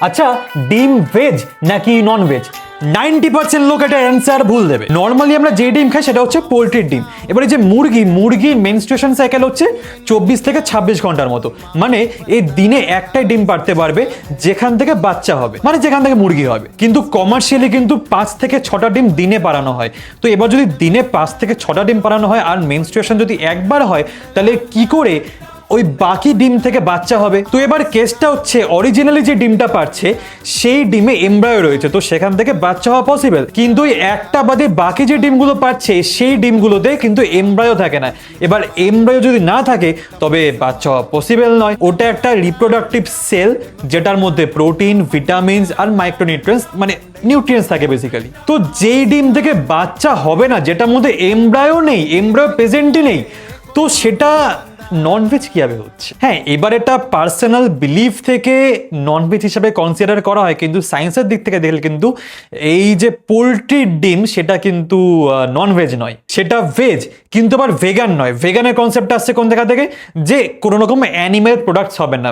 আচ্ছা, ডিম ভেজ নাকি নন ভেজ? 90% লোক এটা অ্যান্সার ভুল দেবে। নর্মালি আমরা যে ডিম খাই সেটা হচ্ছে পোলট্রির ডিম। এবারে যে মুরগির মেনস্ট্রুয়েশন সাইকেল হচ্ছে 24 থেকে 26 ঘন্টার মতো। মানে এই দিনে একটাই ডিম পারতে পারবে যেখান থেকে বাচ্চা হবে, মানে যেখান থেকে মুরগি হবে। কিন্তু কমার্শিয়ালি কিন্তু 5 থেকে 6টা ডিম দিনে পারানো হয়। তো এবার যদি দিনে 5 থেকে 6টা ডিম পারানো হয় আর মেনস্ট্রুয়েশন যদি একবার হয়, তাহলে কি করে ওই বাকি ডিম থেকে বাচ্চা হবে? তো এবার কেসটা হচ্ছে অরিজিনালি যে ডিমটা পাচ্ছে সেই ডিমে এমব্রায়ো রয়েছে, তো সেখান থেকে বাচ্চা হওয়া পসিবল। কিন্তু ওই একটা বাদে বাকি যে ডিমগুলো পাচ্ছে সেই ডিমগুলোতে কিন্তু এমব্রায়ো থাকে না। এবার এমব্রায়ো যদি না থাকে তবে বাচ্চা হওয়া পসিবল নয়। ওটা একটা রিপ্রোডাক্টিভ সেল যেটার মধ্যে প্রোটিন, ভিটামিনস আর মাইক্রোনিউট্রিয়েন্টস মানে নিউট্রিয়েন্টস থাকে বেসিক্যালি। তো যেই ডিম থেকে বাচ্চা হবে না, যেটার মধ্যে এমব্রায়ো নেই, এমব্রায়ো প্রেজেন্টই নেই, তো সেটা ননভেজ কিভাবে হচ্ছে? হ্যাঁ, এবার এটা পার্সোনাল বিলিফ থেকে ননভেজ হিসাবে কনসিডার করা হয়, কিন্তু সায়েন্সের দিক থেকে দেখলে কিন্তু এই যে পোলট্রির ডিম সেটা কিন্তু ননভেজ নয়, সেটা ভেজ। কিন্তু আবার ভেগান নয়। ভেগানের কনসেপ্ট আসছে কোন জায়গা থেকে? যে কোনো রকম অ্যানিমেল প্রোডাক্টস হবে না,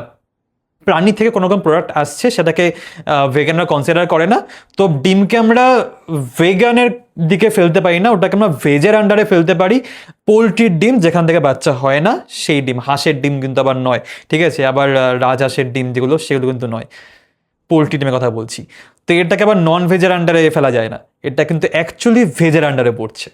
প্রাণী থেকে কোনো রকম প্রোডাক্ট আসছে সেটাকে ভেগানরা কনসিডার করে না। তো ডিমকে আমরা ভেগানের দিকে ফেলতে পারি না, ওটাকে আমরা ভেজের আন্ডারে ফেলতে পারি। পোলট্রির ডিম যেখান থেকে বাচ্চা হয় না সেই ডিম, হাঁসের ডিম কিন্তু আবার নয়, ঠিক আছে? আবার রাজহাঁসের ডিম যেগুলো সেগুলো কিন্তু নয়, পোলট্রি ডিমের কথা বলছি। তো এটাকে আবার নন ভেজের আন্ডারে ফেলা যায় না, এটা কিন্তু অ্যাকচুয়ালি ভেজের আন্ডারে পড়ছে।